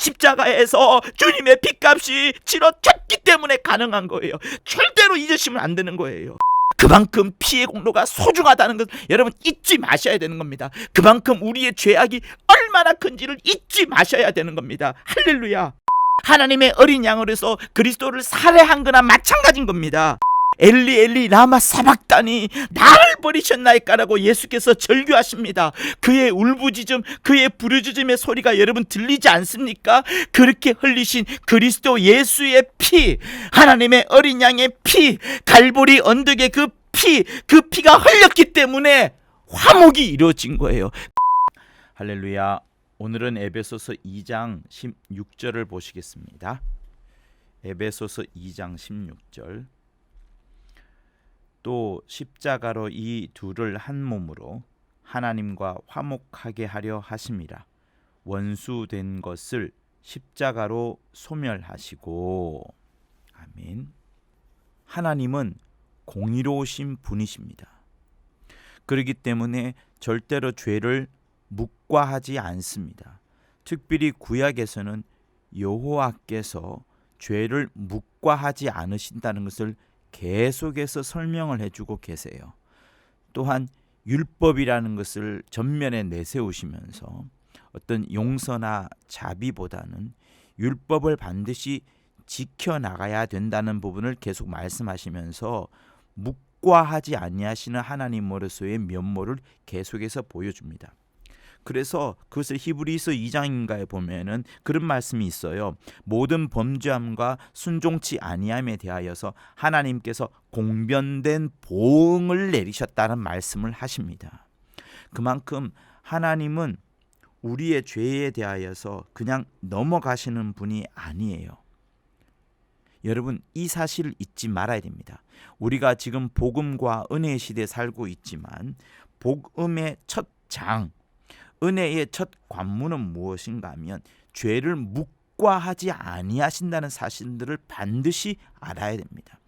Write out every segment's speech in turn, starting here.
십자가에서 주님의 핏값이 치러졌기 때문에 가능한 거예요. 절대로 잊으시면 안 되는 거예요. 그만큼 피의 공로가 소중하다는 것 여러분 잊지 마셔야 되는 겁니다. 그만큼 우리의 죄악이 얼마나 큰지를 잊지 마셔야 되는 겁니다. 할렐루야. 하나님의 어린 양을 해서 그리스도를 살해한 거나 마찬가지인 겁니다. 엘리 엘리 라마 사박다니 나를 버리셨나이까라고 예수께서 절규하십니다. 그의 울부짖음, 그의 부르짖음의 소리가 여러분 들리지 않습니까? 그렇게 흘리신 그리스도 예수의 피, 하나님의 어린 양의 피, 갈보리 언덕의 그 피가 흘렸기 때문에 화목이 이루어진 거예요. 할렐루야. 오늘은 에베소서 2장 16절을 보시겠습니다. 에베소서 2장 16절. 또 십자가로 이 둘을 한 몸으로 하나님과 화목하게 하려 하심이라. 원수된 것을 십자가로 소멸하시고. 아멘. 하나님은 공의로우신 분이십니다. 그렇기 때문에 절대로 죄를 묵과하지 않습니다. 특별히 구약에서는 여호와께서 죄를 묵과하지 않으신다는 것을 계속해서 설명을 해주고 계세요. 또한 율법이라는 것을 전면에 내세우시면서 어떤 용서나 자비보다는 율법을 반드시 지켜나가야 된다는 부분을 계속 말씀하시면서 묵과하지 아니하시는 하나님으로서의 면모를 계속해서 보여줍니다. 그래서 그것을 히브리서 2장인가에 보면은 그런 말씀이 있어요. 모든 범죄함과 순종치 아니함에 대하여서 하나님께서 공변된 보응을 내리셨다는 말씀을 하십니다. 그만큼 하나님은 우리의 죄에 대하여서 그냥 넘어가시는 분이 아니에요. 여러분, 이 사실을 잊지 말아야 됩니다. 우리가 지금 복음과 은혜의 시대에 살고 있지만 복음의 첫 장, 은혜의 첫 관문은 무엇인가 하면 죄를 묵과하지 아니하신다는 사실들을 반드시 알아야 됩니다.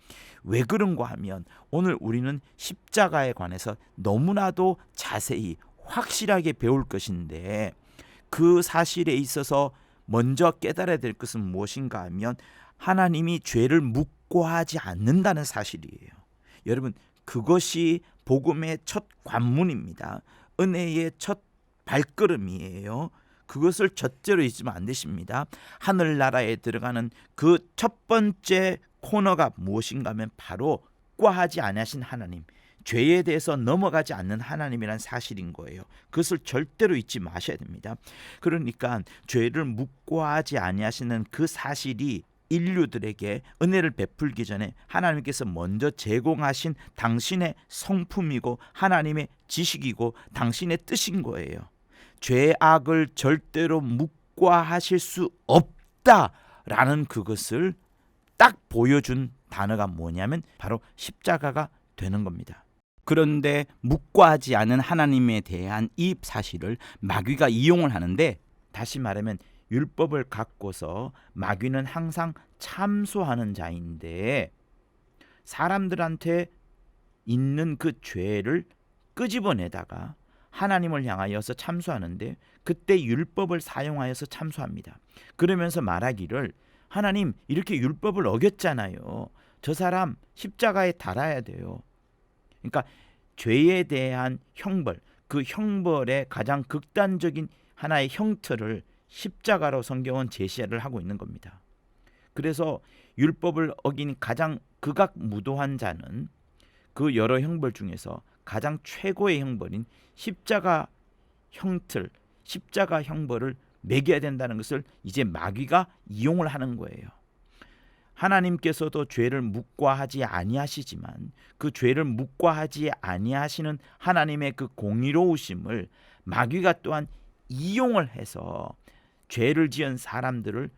왜 그런가 하면 오늘 우리는 십자가에 관해서 너무나도 자세히 확실하게 배울 것인데 그 사실에 있어서 먼저 깨달아야 될 것은 무엇인가 하면 하나님이 죄를 묵과하지 않는다는 사실이에요. 여러분, 그것이 복음의 첫 관문입니다. 은혜의 첫 발걸음이에요. 그것을 절대로 잊으면 안 되십니다. 하늘나라에 들어가는 그 첫 번째 코너가 무엇인가 하면 바로 묵과하지 아니하신 하나님, 죄에 대해서 넘어가지 않는 하나님이란 사실인 거예요. 그것을 절대로 잊지 마셔야 됩니다. 그러니까 죄를 묵과하지 아니하시는 그 사실이 인류들에게 은혜를 베풀기 전에 하나님께서 먼저 제공하신 당신의 성품이고 하나님의 지식이고 당신의 뜻인 거예요. 죄악을 절대로 묵과하실 수 없다라는 그것을 딱 보여준 단어가 뭐냐면 바로 십자가가 되는 겁니다. 그런데 묵과하지 않은 하나님에 대한 이 사실을 마귀가 이용을 하는데, 다시 말하면 율법을 갖고서 마귀는 항상 참소하는 자인데 사람들한테 있는 그 죄를 끄집어내다가 하나님을 향하여서 참소하는데 그때 율법을 사용하여서 참소합니다. 그러면서 말하기를 하나님 이렇게 율법을 어겼잖아요. 저 사람 십자가에 달아야 돼요. 그러니까 죄에 대한 형벌, 그 형벌의 가장 극단적인 하나의 형틀을 십자가로 성경은 제시를 하고 있는 겁니다. 그래서 율법을 어긴 가장 극악무도한 자는 그 여러 형벌 중에서 가장 최고의 형벌인 십자가 형틀, 십자가 형벌을 매겨야 된다는 것을 이제 마귀가 이용을 하는 거예요. 하나님께서도 죄를 묵과하지 아니하시지만 그 죄를 묵과하지 아니하시는 하나님의 그 공의로우심을 마귀가 또한 이용을 해서 죄를 지은 사람들을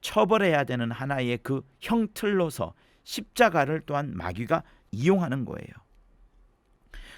처벌해야 되는 하나의 그 형틀로서 십자가를 또한 마귀가 이용하는 거예요.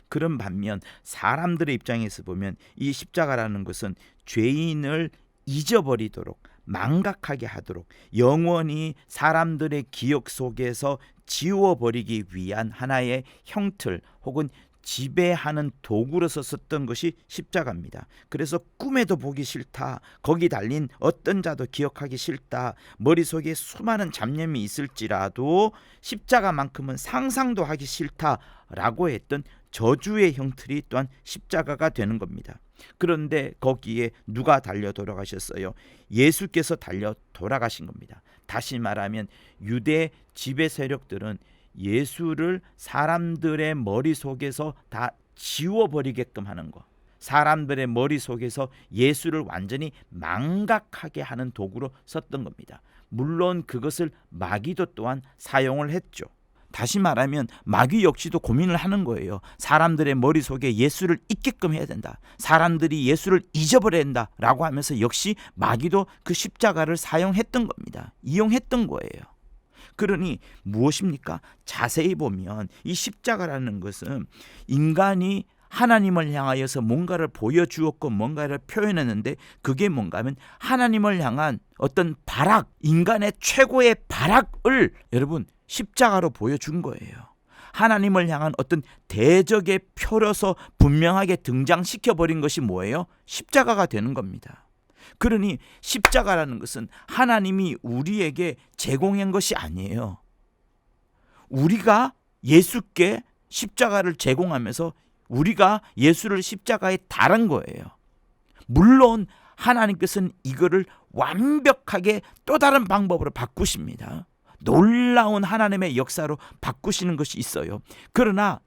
그런 반면 사람들의 입장에서 보면 이 십자가라는 것은 죄인을 잊어버리도록 망각하게 하도록 영원히 사람들의 기억 속에서 지워버리기 위한 하나의 형틀 혹은 지배하는 도구로서 썼던 것이 십자가입니다. 그래서 꿈에도 보기 싫다, 거기 달린 어떤 자도 기억하기 싫다, 머릿속에 수많은 잡념이 있을지라도 십자가만큼은 상상도 하기 싫다라고 했던 저주의 형틀이 또한 십자가가 되는 겁니다. 그런데 거기에 누가 달려 돌아가셨어요? 예수께서 달려 돌아가신 겁니다. 다시 말하면 유대 지배 세력들은 예수를 사람들의 머릿속에서 다 지워버리게끔 하는 거, 사람들의 머릿속에서 예수를 완전히 망각하게 하는 도구로 썼던 겁니다. 물론 그것을 마귀도 또한 사용을 했죠. 다시 말하면 마귀 역시도 고민을 하는 거예요. 사람들의 머릿속에 예수를 있게끔 해야 된다, 사람들이 예수를 잊어버려야 된다라고 하면서 역시 마귀도 그 십자가를 사용했던 겁니다. 이용했던 거예요. 그러니 무엇입니까? 자세히 보면 이 십자가라는 것은 인간이 하나님을 향하여서 뭔가를 보여주었고 뭔가를 표현했는데, 그게 뭔가 하면 하나님을 향한 어떤 발악, 인간의 최고의 발악을 여러분 십자가로 보여준 거예요. 하나님을 향한 어떤 대적의 표로서 분명하게 등장시켜버린 것이 뭐예요? 십자가가 되는 겁니다. 그러니 십자가라는 것은 하나님이 우리에게 제공한 것이 아니에요. 우리가 예수께 십자가를 제공하면서 우리가 예수를 십자가에 달은 거예요. 물론 하나님께서는 이거를 완벽하게 또 다른 방법으로 바꾸십니다. 놀라운 하나님의 역사로 바꾸시는 것이 있어요. 그러나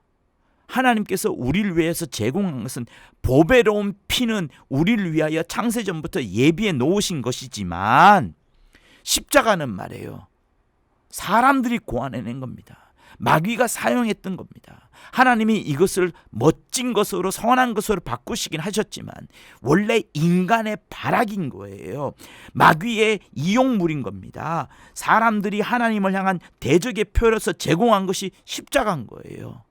하나님께서 우리를 위해서 제공한 것은 보배로운 피는 우리를 위하여 창세전부터 예비해 놓으신 것이지만, 십자가는 말이에요, 사람들이 고안해낸 겁니다. 마귀가 사용했던 겁니다. 하나님이 이것을 멋진 것으로 선한 것으로 바꾸시긴 하셨지만 원래 인간의 발악인 거예요. 마귀의 이용물인 겁니다. 사람들이 하나님을 향한 대적의 표로서 제공한 것이 십자가인 거예요.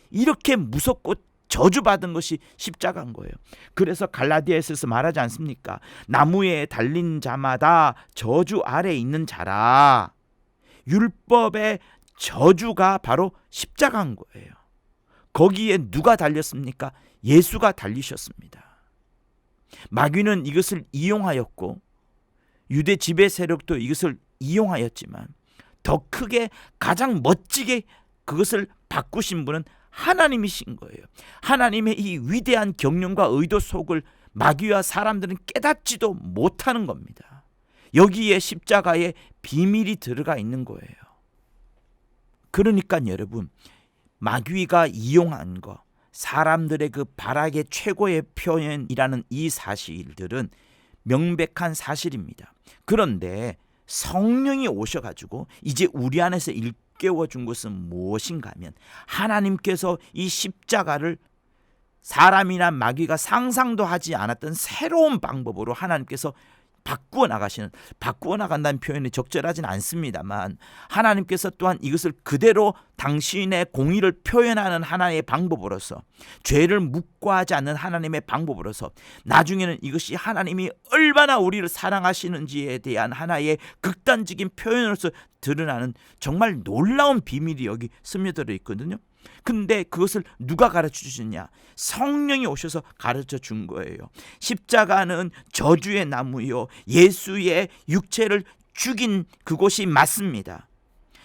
이렇게 무섭고 저주받은 것이 십자가인 거예요. 그래서 갈라디아서에서 말하지 않습니까? 나무에 달린 자마다 저주 아래 있는 자라. 율법의 저주가 바로 십자가인 거예요. 거기에 누가 달렸습니까? 예수가 달리셨습니다. 마귀는 이것을 이용하였고 유대 지배 세력도 이것을 이용하였지만 더 크게 가장 멋지게 그것을 바꾸신 분은 하나님이신 거예요. 하나님의 이 위대한 경륜과 의도 속을 마귀와 사람들은 깨닫지도 못하는 겁니다. 여기에 십자가의 비밀이 들어가 있는 거예요. 그러니까 여러분, 마귀가 이용한 거, 사람들의 그 발악의 최고의 표현이라는 이 사실들은 명백한 사실입니다. 그런데 성령이 오셔가지고 이제 우리 안에서 일깨워준 것은 무엇인가 하면, 하나님께서 이 십자가를 사람이나 마귀가 상상도 하지 않았던 새로운 방법으로 하나님께서 바꾸어 나간다는 표현이 적절하진 않습니다만, 하나님께서 또한 이것을 그대로 당신의 공의를 표현하는 하나의 방법으로서, 죄를 묵과하지 않는 하나님의 방법으로서, 나중에는 이것이 하나님이 얼마나 우리를 사랑하시는지에 대한 하나의 극단적인 표현으로서 드러나는 정말 놀라운 비밀이 여기 스며들어 있거든요. 근데 그것을 누가 가르쳐 주셨냐? 성령이 오셔서 가르쳐 준 거예요. 십자가는 저주의 나무요, 예수의 육체를 죽인 그곳이 맞습니다.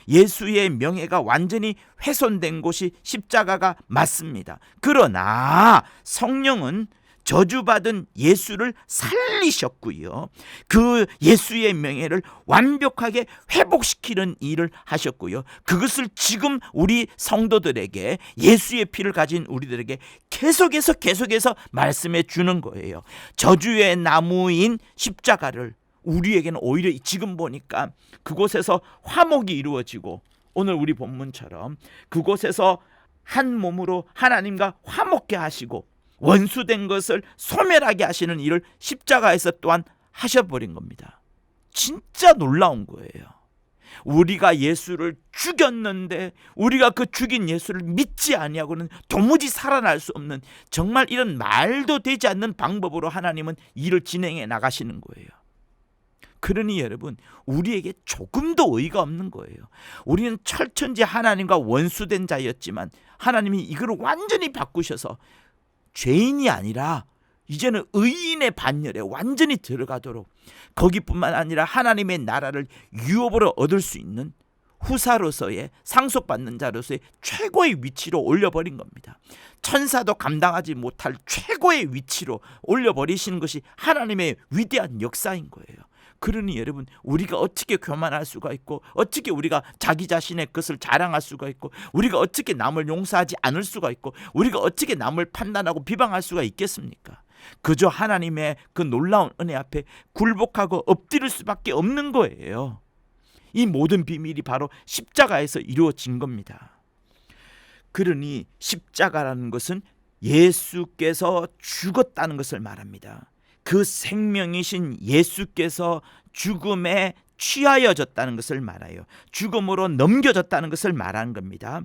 예수의 명예가 완전히 훼손된 곳이 십자가가 맞습니다. 그러나 성령은 저주받은 예수를 살리셨고요, 그 예수의 명예를 완벽하게 회복시키는 일을 하셨고요, 그것을 지금 우리 성도들에게, 예수의 피를 가진 우리들에게 계속해서 말씀해 주는 거예요. 저주의 나무인 십자가를 우리에게는 오히려 지금 보니까 그곳에서 화목이 이루어지고, 오늘 우리 본문처럼 그곳에서 한 몸으로 하나님과 화목케 하시고 원수된 것을 소멸하게 하시는 일을 십자가에서 또한 하셔버린 겁니다. 진짜 놀라운 거예요. 우리가 예수를 죽였는데 우리가 그 죽인 예수를 믿지 아니하고는 도무지 살아날 수 없는, 정말 이런 말도 되지 않는 방법으로 하나님은 일을 진행해 나가시는 거예요. 그러니 여러분, 우리에게 조금도 의의가 없는 거예요. 우리는 철천지 하나님과 원수된 자였지만 하나님이 이걸 완전히 바꾸셔서 죄인이 아니라 이제는 의인의 반열에 완전히 들어가도록, 거기뿐만 아니라 하나님의 나라를 유업으로 얻을 수 있는 후사로서의, 상속받는 자로서의 최고의 위치로 올려버린 겁니다. 천사도 감당하지 못할 최고의 위치로 올려버리시는 것이 하나님의 위대한 역사인 거예요. 그러니 여러분, 우리가 어떻게 교만할 수가 있고, 어떻게 우리가 자기 자신의 것을 자랑할 수가 있고, 우리가 어떻게 남을 용서하지 않을 수가 있고, 우리가 어떻게 남을 판단하고 비방할 수가 있겠습니까? 그저 하나님의 그 놀라운 은혜 앞에 굴복하고 엎드릴 수밖에 없는 거예요. 이 모든 비밀이 바로 십자가에서 이루어진 겁니다. 그러니 십자가라는 것은 예수께서 죽었다는 것을 말합니다. 그 생명이신 예수께서 죽음에 취하여졌다는 것을 말해요. 죽음으로 넘겨졌다는 것을 말하는 겁니다.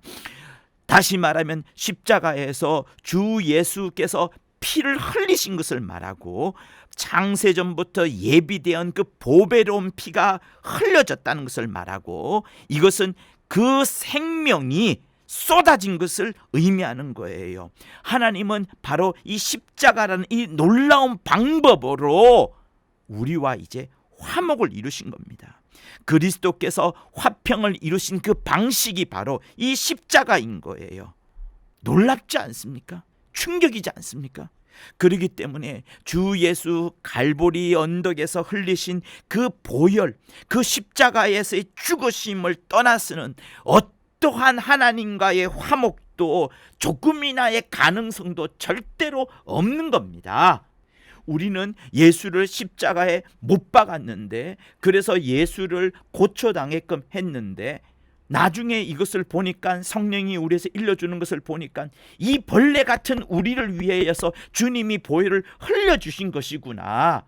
다시 말하면 십자가에서 주 예수께서 피를 흘리신 것을 말하고, 창세전부터 예비되은 그 보배로운 피가 흘려졌다는 것을 말하고, 이것은 그 생명이 쏟아진 것을 의미하는 거예요. 하나님은 바로 이 십자가라는 이 놀라운 방법으로 우리와 이제 화목을 이루신 겁니다. 그리스도께서 화평을 이루신 그 방식이 바로 이 십자가인 거예요. 놀랍지 않습니까? 충격이지 않습니까? 그렇기 때문에 주 예수 갈보리 언덕에서 흘리신 그 보혈, 그 십자가에서의 죽으심을 떠나서는 어떠한 하나님과의 화목도 조금이나의 가능성도 절대로 없는 겁니다. 우리는 예수를 십자가에 못 박았는데, 그래서 예수를 고초당했끔 했는데, 나중에 이것을 보니까, 성령이 우리에서 일러주는 것을 보니까 이 벌레 같은 우리를 위해서 주님이 보혈을 흘려주신 것이구나.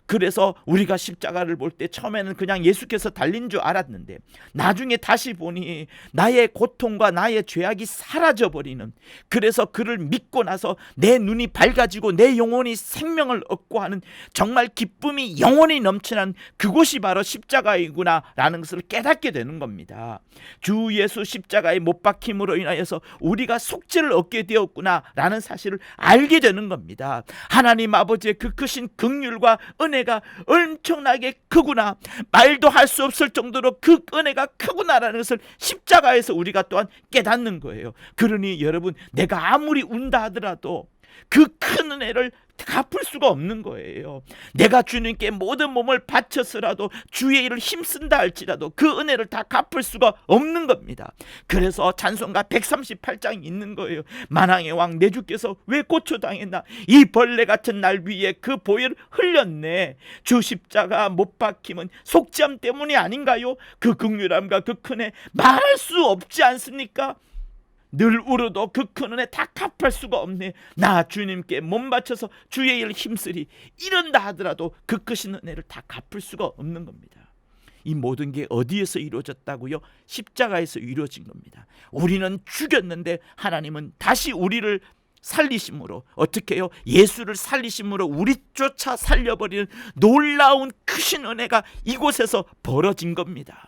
그래서 우리가 십자가를 볼 때 처음에는 그냥 예수께서 달린 줄 알았는데, 나중에 다시 보니 나의 고통과 나의 죄악이 사라져버리는, 그래서 그를 믿고 나서 내 눈이 밝아지고 내 영혼이 생명을 얻고 하는 정말 기쁨이 영원히 넘치는 그곳이 바로 십자가이구나 라는 것을 깨닫게 되는 겁니다. 주 예수 십자가에 못 박힘으로 인하여서 우리가 속죄를 얻게 되었구나 라는 사실을 알게 되는 겁니다. 하나님 아버지의 그 크신 긍휼과 은혜가 엄청나게 크구나, 말도 할 수 없을 정도로 그 은혜가 크구나라는 것을 십자가에서 우리가 또한 깨닫는 거예요. 그러니 여러분, 내가 아무리 운다 하더라도 그 큰 은혜를 갚을 수가 없는 거예요. 내가 주님께 모든 몸을 바쳐서라도 주의 일을 힘쓴다 할지라도 그 은혜를 다 갚을 수가 없는 겁니다. 그래서 찬송가 138장이 있는 거예요. 만왕의 왕 내 주께서 왜 고초당했나, 이 벌레 같은 날 위에 그 보혈을 흘렸네. 주 십자가 못 박힘은 속죄함 때문이 아닌가요? 그 긍휼함과 그 큰애 말할 수 없지 않습니까? 늘 울어도 그 큰 은혜 다 갚을 수가 없네. 나 주님께 몸 바쳐서 주의 일을 힘쓰리, 이런다 하더라도 그 크신 은혜를 다 갚을 수가 없는 겁니다. 이 모든 게 어디에서 이루어졌다고요? 십자가에서 이루어진 겁니다. 우리는 죽였는데 하나님은 다시 우리를 살리심으로, 어떻게 해요? 예수를 살리심으로 우리조차 살려버리는 놀라운 크신 은혜가 이곳에서 벌어진 겁니다.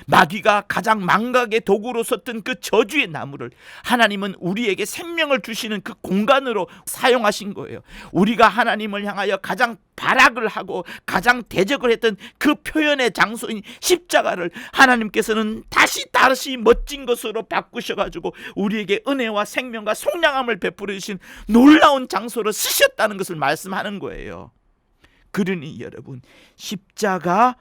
마귀가 가장 망각의 도구로 썼던 그 저주의 나무를 하나님은 우리에게 생명을 주시는 그 공간으로 사용하신 거예요. 우리가 하나님을 향하여 가장 발악을 하고 가장 대적을 했던 그 표현의 장소인 십자가를 하나님께서는 다시 멋진 것으로 바꾸셔가지고 우리에게 은혜와 생명과 속량함을 베풀어 주신 놀라운 장소로 쓰셨다는 것을 말씀하는 거예요. 그러니 여러분, 십자가,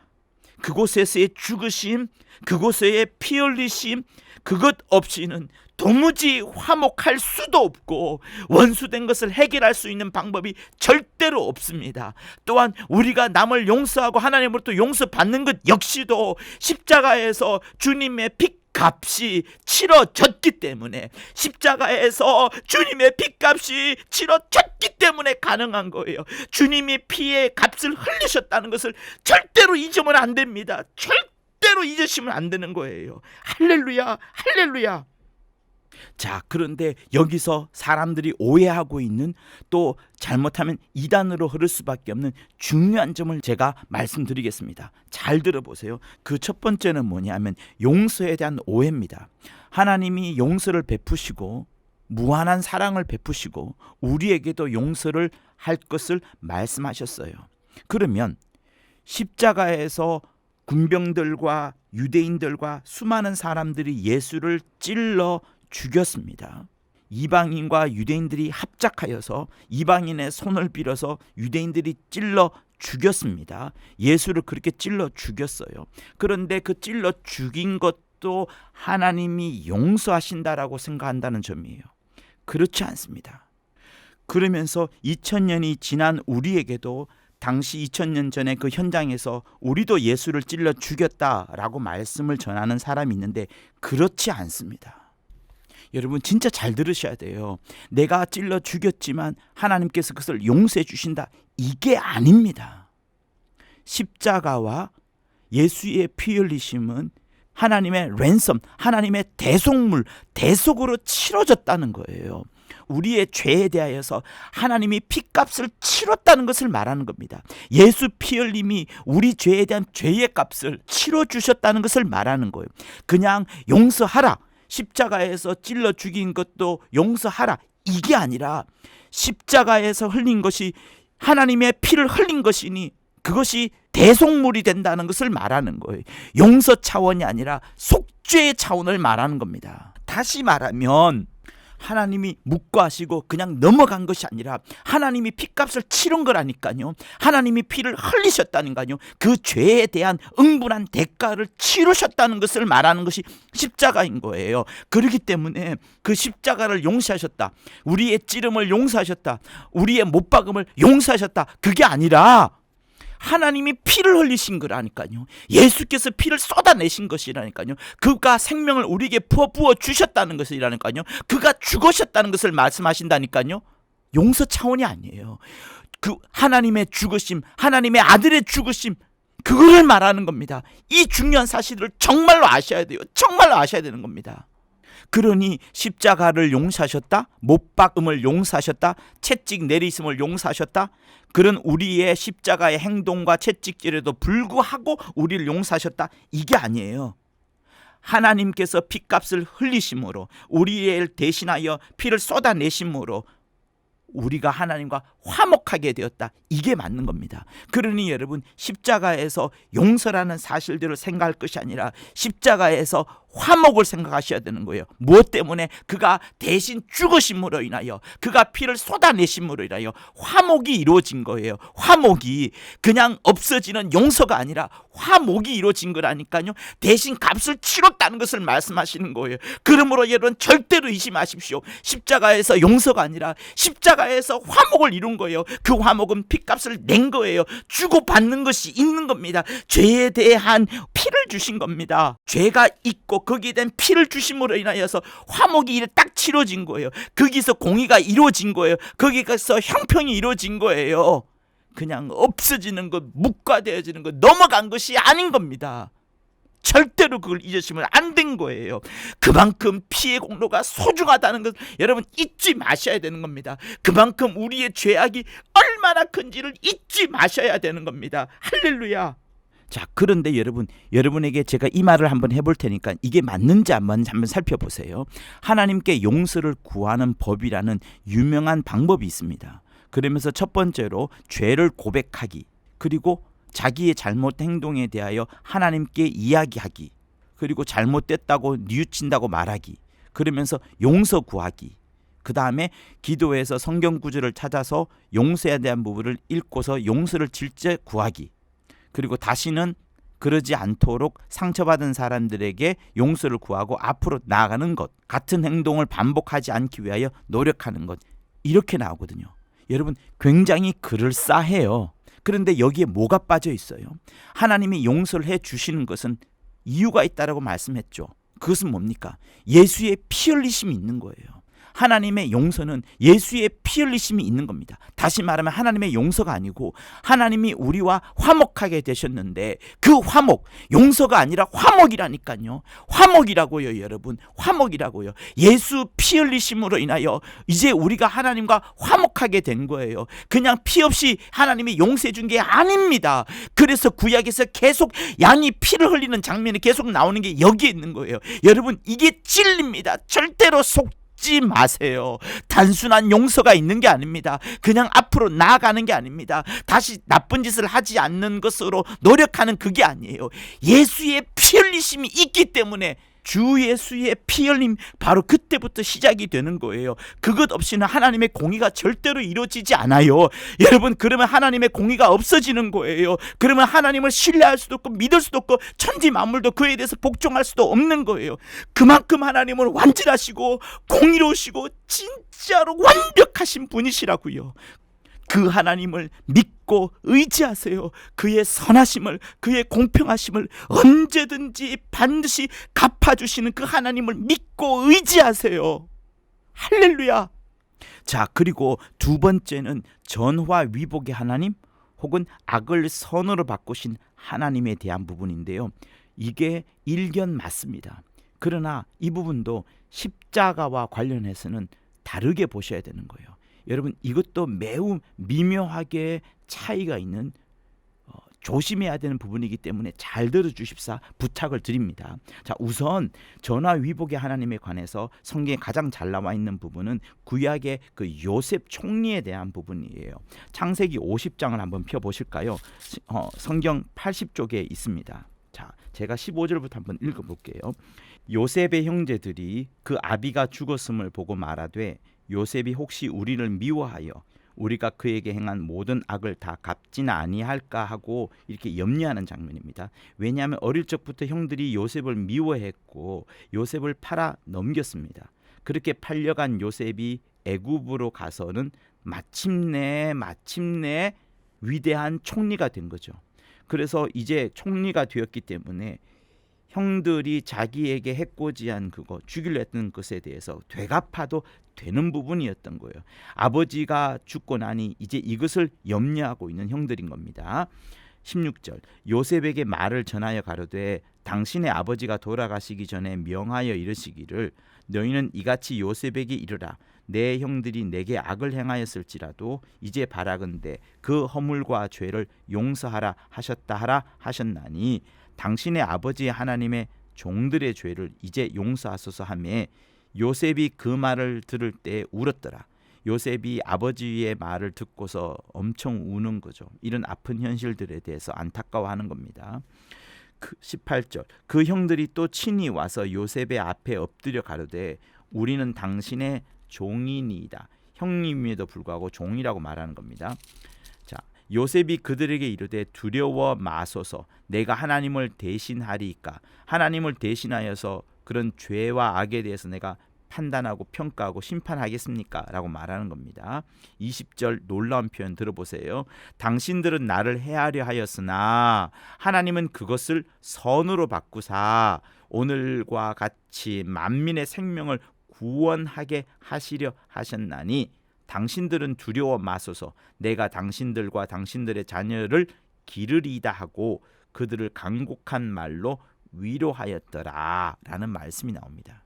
그곳에서의 죽으심, 그곳에의 피 흘리심, 그것 없이는 도무지 화목할 수도 없고 원수된 것을 해결할 수 있는 방법이 절대로 없습니다. 또한 우리가 남을 용서하고 하나님으로부터 용서받는 것 역시도 십자가에서 주님의 핏값이 치러졌기 때문에, 십자가에서 주님의 핏값이 치러졌기 때문에 가능한 거예요. 주님이 피의 값을 흘리셨다는 것을 절대로 잊으면 안 됩니다. 절대로 잊으시면 안 되는 거예요. 할렐루야, 할렐루야. 자, 그런데 여기서 사람들이 오해하고 있는, 또 잘못하면 이단으로 흐를 수밖에 없는 중요한 점을 제가 말씀드리겠습니다. 잘 들어보세요. 그 첫 번째는 뭐냐면 용서에 대한 오해입니다. 하나님이 용서를 베푸시고 무한한 사랑을 베푸시고 우리에게도 용서를 할 것을 말씀하셨어요. 그러면 십자가에서 군병들과 유대인들과 수많은 사람들이 예수를 찔러 죽였습니다. 이방인과 유대인들이 합작하여서 이방인의 손을 빌어서 유대인들이 찔러 죽였습니다. 예수를 그렇게 찔러 죽였어요. 그런데 그 찔러 죽인 것도 하나님이 용서하신다라고 생각한다는 점이에요. 그렇지 않습니다. 그러면서 2000년이 지난 우리에게도 당시 2000년 전에 그 현장에서 우리도 예수를 찔러 죽였다라고 말씀을 전하는 사람이 있는데 그렇지 않습니다. 여러분 진짜 잘 들으셔야 돼요. 내가 찔러 죽였지만 하나님께서 그것을 용서해 주신다. 이게 아닙니다. 십자가와 예수의 피 흘리심은 하나님의 랜섬, 하나님의 대속물, 대속으로 치러졌다는 거예요. 우리의 죄에 대하여서 하나님이 피값을 치렀다는 것을 말하는 겁니다. 예수 피 흘림이 우리 죄에 대한 죄의 값을 치러주셨다는 것을 말하는 거예요. 그냥 용서하라, 십자가에서 찔러 죽인 것도 용서하라, 이게 아니라 십자가에서 흘린 것이 하나님의 피를 흘린 것이니 그것이 대속물이 된다는 것을 말하는 거예요. 용서 차원이 아니라 속죄의 차원을 말하는 겁니다. 다시 말하면 하나님이 묵과하시고 그냥 넘어간 것이 아니라 하나님이 피값을 치른 거라니까요. 하나님이 피를 흘리셨다니까요. 그 죄에 대한 응분한 대가를 치르셨다는 것을 말하는 것이 십자가인 거예요. 그렇기 때문에 그 십자가를 용서하셨다, 우리의 찌름을 용서하셨다, 우리의 못박음을 용서하셨다, 그게 아니라 하나님이 피를 흘리신 거라니까요. 예수께서 피를 쏟아내신 것이라니까요. 그가 생명을 우리에게 부어 주셨다는 것이라니까요. 그가 죽으셨다는 것을 말씀하신다니까요. 용서 차원이 아니에요. 그 하나님의 죽으심, 하나님의 아들의 죽으심, 그거를 말하는 겁니다. 이 중요한 사실을 정말로 아셔야 돼요. 정말로 아셔야 되는 겁니다. 그러니 십자가를 용서하셨다, 못박음을 용서하셨다, 채찍 내리심을 용서하셨다, 그런 우리의 십자가의 행동과 채찍질에도 불구하고 우리를 용서하셨다, 이게 아니에요. 하나님께서 피값을 흘리심으로, 우리를 대신하여 피를 쏟아내심으로 우리가 하나님과 화목하게 되었다, 이게 맞는 겁니다. 그러니 여러분 십자가에서 용서라는 사실들을 생각할 것이 아니라 십자가에서 화목을 생각하셔야 되는 거예요. 무엇 때문에? 그가 대신 죽으심으로 인하여, 그가 피를 쏟아내심으로 인하여 화목이 이루어진 거예요. 화목이 그냥 없어지는 용서가 아니라 화목이 이루어진 거라니까요. 대신 값을 치렀다는 것을 말씀하시는 거예요. 그러므로 여러분 절대로 잊지 마십시오. 십자가에서 용서가 아니라 십자가에서 화목을 이룬 거예요. 그 화목은 피값을 낸 거예요. 주고받는 것이 있는 겁니다. 죄에 대한 피를 주신 겁니다. 죄가 있고 거기에 대한 피를 주심으로 인하여서 화목이 딱 치러진 거예요. 거기서 공의가 이루어진 거예요. 거기서 형평이 이루어진 거예요. 그냥 없어지는 것, 묵과되어지는 것, 넘어간 것이 아닌 겁니다. 절대로 그걸 잊으시면 안 된 거예요. 그만큼 피의 공로가 소중하다는 것 여러분 잊지 마셔야 되는 겁니다. 그만큼 우리의 죄악이 얼마나 큰지를 잊지 마셔야 되는 겁니다. 할렐루야. 자, 그런데 여러분에게 제가 이 말을 한번 해볼 테니까 이게 맞는지 한번 살펴보세요. 하나님께 용서를 구하는 법이라는 유명한 방법이 있습니다. 그러면서 첫 번째로 죄를 고백하기, 그리고 자기의 잘못 행동에 대하여 하나님께 이야기하기, 그리고 잘못됐다고 뉘우친다고 말하기, 그러면서 용서 구하기, 그 다음에 기도에서 성경 구절을 찾아서 용서에 대한 부분을 읽고서 용서를 질제 구하기, 그리고 다시는 그러지 않도록 상처받은 사람들에게 용서를 구하고 앞으로 나아가는 것, 같은 행동을 반복하지 않기 위하여 노력하는 것, 이렇게 나오거든요. 여러분 굉장히 그럴싸해요. 그런데 여기에 뭐가 빠져 있어요? 하나님이 용서를 해 주시는 것은 이유가 있다라고 말씀했죠. 그것은 뭡니까? 예수의 피 흘리심이 있는 거예요. 하나님의 용서는 예수의 피 흘리심이 있는 겁니다. 다시 말하면 하나님의 용서가 아니고 하나님이 우리와 화목하게 되셨는데 그 화목, 용서가 아니라 화목이라니까요. 화목이라고요, 여러분. 화목이라고요. 예수 피 흘리심으로 인하여 이제 우리가 하나님과 화목하게 된 거예요. 그냥 피 없이 하나님이 용서해 준 게 아닙니다. 그래서 구약에서 계속 양이 피를 흘리는 장면이 계속 나오는 게 여기에 있는 거예요. 여러분, 이게 진리입니다. 절대로 속지 마세요. 단순한 용서가 있는 게 아닙니다. 그냥 앞으로 나아가는 게 아닙니다. 다시 나쁜 짓을 하지 않는 것으로 노력하는 그게 아니에요. 예수의 피 흘리심이 있기 때문에 주 예수의 피 흘림, 바로 그때부터 시작이 되는 거예요. 그것 없이는 하나님의 공의가 절대로 이루어지지 않아요. 여러분, 그러면 하나님의 공의가 없어지는 거예요. 그러면 하나님을 신뢰할 수도 없고 믿을 수도 없고 천지 만물도 그에 대해서 복종할 수도 없는 거예요. 그만큼 하나님은 완전하시고 공의로우시고 진짜로 완벽하신 분이시라고요. 그 하나님을 믿고 의지하세요. 그의 선하심을, 그의 공평하심을 언제든지 반드시 갚아주시는 그 하나님을 믿고 의지하세요. 할렐루야. 자, 그리고 두 번째는 전화 위복의 하나님, 혹은 악을 선으로 바꾸신 하나님에 대한 부분인데요. 이게 일견 맞습니다. 그러나 이 부분도 십자가와 관련해서는 다르게 보셔야 되는 거예요. 여러분, 이것도 매우 미묘하게 차이가 있는 조심해야 되는 부분이기 때문에 잘 들어주십사 부탁을 드립니다. 자, 우선 전화위복의 하나님에 관해서 성경에 가장 잘 나와 있는 부분은 구약의 그 요셉 총리에 대한 부분이에요. 창세기 50장을 한번 펴보실까요? 성경 80쪽에 있습니다. 자, 제가 15절부터 한번 읽어볼게요. 요셉의 형제들이 그 아비가 죽었음을 보고 말하되 요셉이 혹시 우리를 미워하여 우리가 그에게 행한 모든 악을 다 갚지는 아니할까 하고 이렇게 염려하는 장면입니다. 왜냐하면 어릴 적부터 형들이 요셉을 미워했고 요셉을 팔아 넘겼습니다. 그렇게 팔려간 요셉이 애굽으로 가서는 마침내 위대한 총리가 된 거죠. 그래서 이제 총리가 되었기 때문에 형들이 자기에게 해코지한 그거, 죽이려 했던 것에 대해서 되갚아도 되는 부분이었던 거예요. 아버지가 죽고 나니 이제 이것을 염려하고 있는 형들인 겁니다. 16절, 요셉에게 말을 전하여 가로되 당신의 아버지가 돌아가시기 전에 명하여 이르시기를 너희는 이같이 요셉에게 이르라. 내 형들이 내게 악을 행하였을지라도 이제 바라건대 그 허물과 죄를 용서하라 하셨다 하라 하셨나니 당신의 아버지 하나님의 종들의 죄를 이제 용서하소서 하며 요셉이 그 말을 들을 때 울었더라. 요셉이 아버지의 말을 듣고서 엄청 우는 거죠. 이런 아픈 현실들에 대해서 안타까워하는 겁니다. 18절, 그 형들이 또 친히 와서 요셉의 앞에 엎드려 가로되 우리는 당신의 종이니이다. 형님임에도 불구하고 종이라고 말하는 겁니다. 자, 요셉이 그들에게 이르되 두려워 마소서. 내가 하나님을 대신하리이까. 하나님을 대신하여서 그런 죄와 악에 대해서 내가 판단하고 평가하고 심판하겠습니까? 라고 말하는 겁니다. 20절 놀라운 표현 들어보세요. 당신들은 나를 해하려 하였으나 하나님은 그것을 선으로 바꾸사 오늘과 같이 만민의 생명을 구원하게 하시려 하셨나니 당신들은 두려워 마소서. 내가 당신들과 당신들의 자녀를 기르리이다 하고 그들을 간곡한 말로 위로하였더라 라는 말씀이 나옵니다.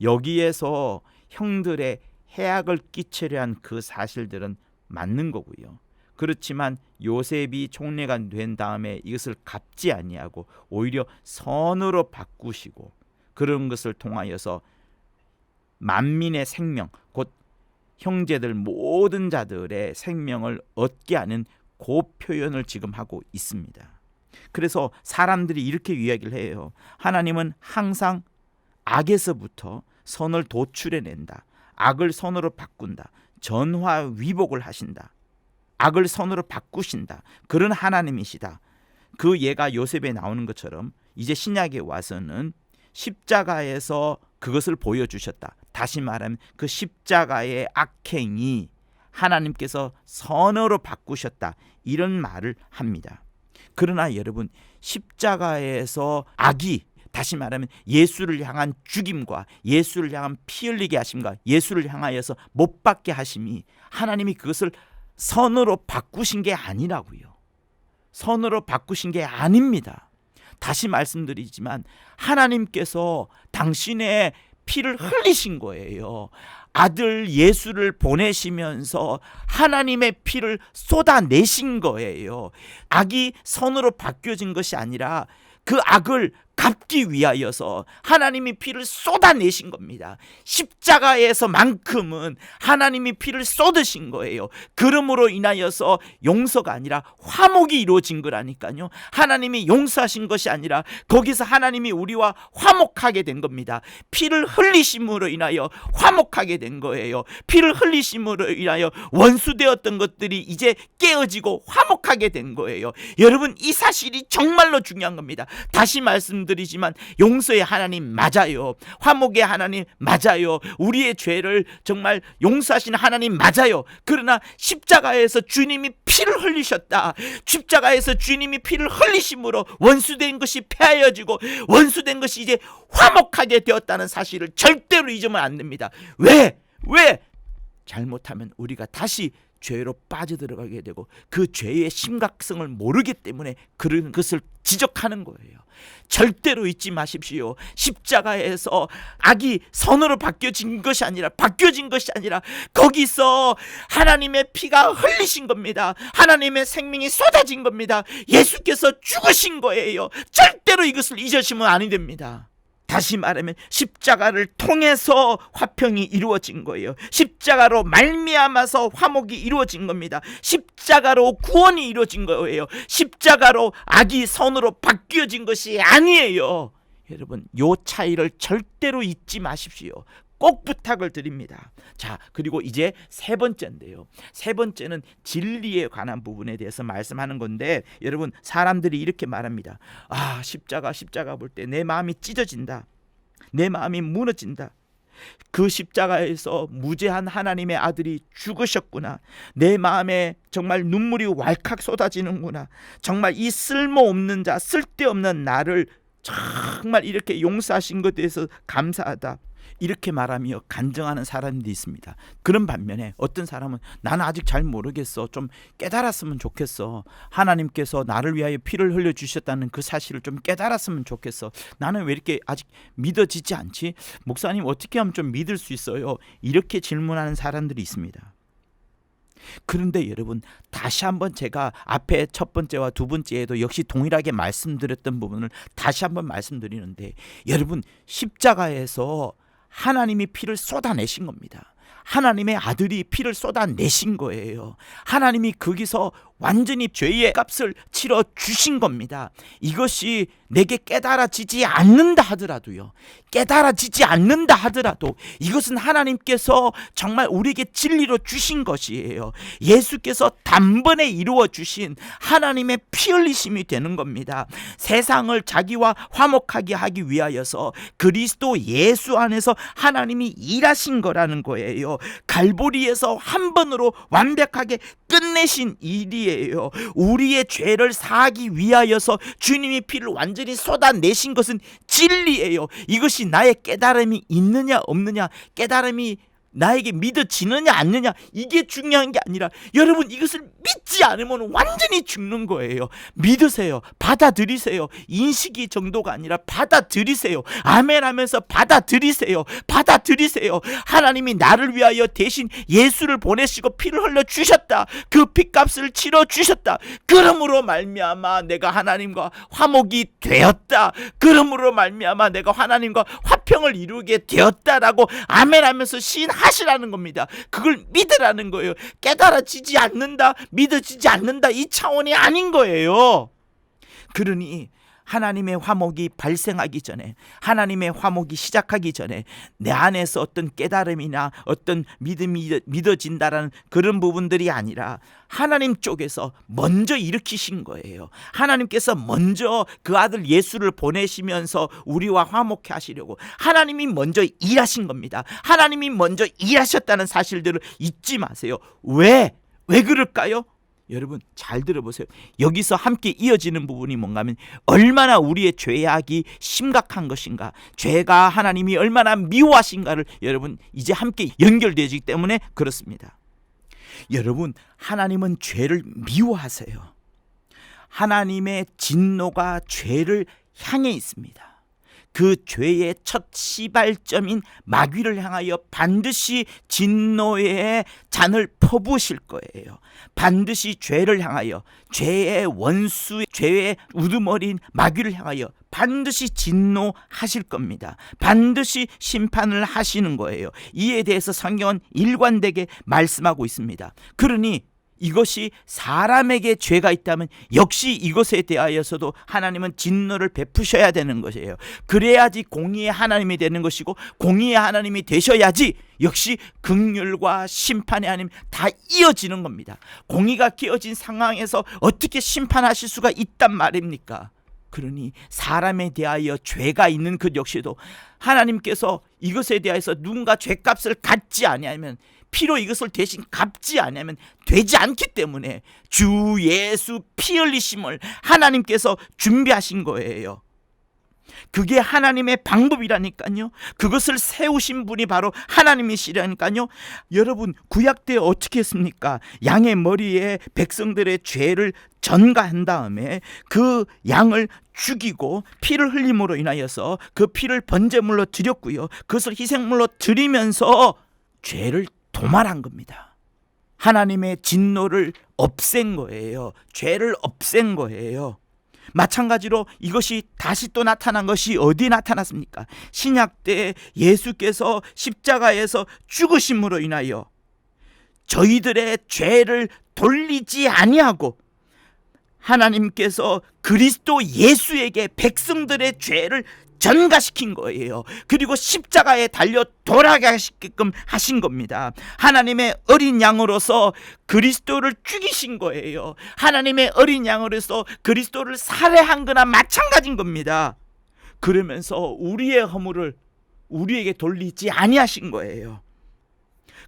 여기에서 형들의 해악을 끼치려 한 그 사실들은 맞는 거고요. 그렇지만 요셉이 총리가 된 다음에 이것을 갚지 아니하고 오히려 선으로 바꾸시고 그런 것을 통하여서 만민의 생명, 곧 형제들 모든 자들의 생명을 얻게 하는 그 표현을 지금 하고 있습니다. 그래서 사람들이 이렇게 이야기를 해요. 하나님은 항상 악에서부터 선을 도출해낸다. 악을 선으로 바꾼다. 전화 위복을 하신다. 악을 선으로 바꾸신다. 그런 하나님이시다. 그 예가 요셉에 나오는 것처럼 이제 신약에 와서는 십자가에서 그것을 보여주셨다. 다시 말하면 그 십자가의 악행이 하나님께서 선으로 바꾸셨다. 이런 말을 합니다. 그러나 여러분, 십자가에서 악이 다시 말하면 예수를 향한 죽임과 예수를 향한 피 흘리게 하심과 예수를 향하여서 못 박게 하심이 하나님이 그것을 선으로 바꾸신 게 아니라고요. 선으로 바꾸신 게 아닙니다. 다시 말씀드리지만 하나님께서 당신의 피를 흘리신 거예요. 아들 예수를 보내시면서 하나님의 피를 쏟아내신 거예요. 악이 선으로 바뀌어진 것이 아니라 그 악을 갚기 위하여서 하나님이 피를 쏟아내신 겁니다. 십자가에서만큼은 하나님이 피를 쏟으신 거예요. 그러므로 인하여서 용서가 아니라 화목이 이루어진 거라니까요. 하나님이 용서하신 것이 아니라 거기서 하나님이 우리와 화목하게 된 겁니다. 피를 흘리심으로 인하여 화목하게 된 거예요. 피를 흘리심으로 인하여 원수되었던 것들이 이제 깨어지고 화목하게 된 거예요. 여러분, 이 사실이 정말로 중요한 겁니다. 다시 말씀드리지만 용서의 하나님 맞아요. 화목의 하나님 맞아요. 우리의 죄를 정말 용서하시는 하나님 맞아요. 그러나 십자가에서 주님이 피를 흘리셨다. 십자가에서 주님이 피를 흘리심으로 원수된 것이 폐하여지고 원수된 것이 이제 화목하게 되었다는 사실을 절대로 잊으면 안 됩니다. 왜? 잘못하면 우리가 다시 죄로 빠져들어가게 되고 그 죄의 심각성을 모르기 때문에 그런 것을 지적하는 거예요. 절대로 잊지 마십시오. 십자가에서 악이 선으로 바뀌어진 것이 아니라 거기서 하나님의 피가 흘리신 겁니다. 하나님의 생명이 쏟아진 겁니다. 예수께서 죽으신 거예요. 절대로 이것을 잊으시면 아니 됩니다. 다시 말하면 십자가를 통해서 화평이 이루어진 거예요. 십자가로 말미암아서 화목이 이루어진 겁니다. 십자가로 구원이 이루어진 거예요. 십자가로 악이 선으로 바뀌어진 것이 아니에요. 여러분, 요 차이를 절대로 잊지 마십시오. 꼭 부탁을 드립니다. 자, 그리고 이제 세 번째인데요. 세 번째는 진리에 관한 부분에 대해서 말씀하는 건데, 여러분, 사람들이 이렇게 말합니다. 아, 십자가 볼 때 내 마음이 찢어진다. 내 마음이 무너진다. 그 십자가에서 무죄한 하나님의 아들이 죽으셨구나. 내 마음에 정말 눈물이 왈칵 쏟아지는구나. 정말 이 쓸모없는 자, 쓸데없는 나를 정말 이렇게 용서하신 것에 대해서 감사하다. 이렇게 말하며 간증하는 사람들이 있습니다. 그런 반면에 어떤 사람은 나는 아직 잘 모르겠어. 좀 깨달았으면 좋겠어. 하나님께서 나를 위하여 피를 흘려주셨다는 그 사실을 좀 깨달았으면 좋겠어. 나는 왜 이렇게 아직 믿어지지 않지? 목사님, 어떻게 하면 좀 믿을 수 있어요? 이렇게 질문하는 사람들이 있습니다. 그런데 여러분, 다시 한번 제가 앞에 첫 번째와 두 번째에도 역시 동일하게 말씀드렸던 부분을 다시 한번 말씀드리는데, 여러분, 십자가에서 하나님이 피를 쏟아내신 겁니다. 하나님의 아들이 피를 쏟아내신 거예요. 하나님이 거기서 완전히 죄의 값을 치러 주신 겁니다. 이것이 내게 깨달아지지 않는다 하더라도 이것은 하나님께서 정말 우리에게 진리로 주신 것이에요. 예수께서 단번에 이루어 주신 하나님의 피 흘리심이 되는 겁니다. 세상을 자기와 화목하게 하기 위하여서 그리스도 예수 안에서 하나님이 일하신 거라는 거예요. 갈보리에서 한 번으로 완벽하게 끝내신 일이에요. 우리의 죄를 사하기 위하여서 주님이 피를 완전히 쏟아내신 것은 진리예요. 이것이 나의 깨달음이 있느냐 없느냐, 깨달음이 나에게 믿어지느냐 않느냐, 이게 중요한 게 아니라, 여러분, 이것을 믿지 않으면 완전히 죽는 거예요. 믿으세요. 받아들이세요. 인식이 정도가 아니라 받아들이세요. 아멘 하면서 받아들이세요. 하나님이 나를 위하여 대신 예수를 보내시고 피를 흘려 주셨다. 그 핏값을 치러 주셨다. 그러므로 말미암아 내가 하나님과 화목이 되었다. 그러므로 말미암아 내가 하나님과 화평을 이루게 되었다라고 아멘 하면서 시인하시라는 겁니다. 그걸 믿으라는 거예요. 깨달아지지 않는다, 믿어지지 않는다, 이 차원이 아닌 거예요. 그러니 하나님의 화목이 발생하기 전에, 하나님의 화목이 시작하기 전에 내 안에서 어떤 깨달음이나 어떤 믿음이 믿어진다라는 그런 부분들이 아니라 하나님 쪽에서 먼저 일으키신 거예요. 하나님께서 먼저 그 아들 예수를 보내시면서 우리와 화목해 하시려고 하나님이 먼저 일하신 겁니다. 하나님이 먼저 일하셨다는 사실들을 잊지 마세요. 왜 그럴까요? 여러분 잘 들어보세요. 여기서 함께 이어지는 부분이 뭔가 하면 얼마나 우리의 죄악이 심각한 것인가, 죄가 하나님이 얼마나 미워하신가를 여러분 이제 함께 연결되기 때문에 그렇습니다. 여러분, 하나님은 죄를 미워하세요. 하나님의 진노가 죄를 향해 있습니다. 그 죄의 첫 시발점인 마귀를 향하여 반드시 진노의 잔을 퍼부으실 거예요. 반드시 죄를 향하여, 죄의 원수, 죄의 우두머리인 마귀를 향하여 반드시 진노하실 겁니다. 반드시 심판을 하시는 거예요. 이에 대해서 성경은 일관되게 말씀하고 있습니다. 그러니 이것이 사람에게 죄가 있다면 역시 이것에 대하여서도 하나님은 진노를 베푸셔야 되는 것이에요. 그래야지 공의의 하나님이 되는 것이고, 공의의 하나님이 되셔야지 역시 긍휼과 심판의 하나님 다 이어지는 겁니다. 공의가 끼어진 상황에서 어떻게 심판하실 수가 있단 말입니까? 그러니 사람에 대하여 죄가 있는 것 역시도 하나님께서 이것에 대해서 누군가 죄값을 갚지 아니하면, 피로 이것을 대신 갚지 않으면 되지 않기 때문에 주 예수 피 흘리심을 하나님께서 준비하신 거예요. 그게 하나님의 방법이라니까요. 그것을 세우신 분이 바로 하나님이시라니까요. 여러분, 구약 때 어떻게 했습니까? 양의 머리에 백성들의 죄를 전가한 다음에 그 양을 죽이고 피를 흘림으로 인하여서 그 피를 번제물로 드렸고요, 그것을 희생물로 드리면서 죄를 도말한 겁니다. 하나님의 진노를 없앤 거예요. 죄를 없앤 거예요. 마찬가지로 이것이 다시 또 나타난 것이 어디 나타났습니까? 신약 때 예수께서 십자가에서 죽으심으로 인하여 저희들의 죄를 돌리지 아니하고 하나님께서 그리스도 예수에게 백성들의 죄를 전가시킨 거예요. 그리고 십자가에 달려 돌아가시게끔 하신 겁니다. 하나님의 어린 양으로서 그리스도를 죽이신 거예요. 하나님의 어린 양으로서 그리스도를 살해한 거나 마찬가지인 겁니다. 그러면서 우리의 허물을 우리에게 돌리지 아니하신 거예요.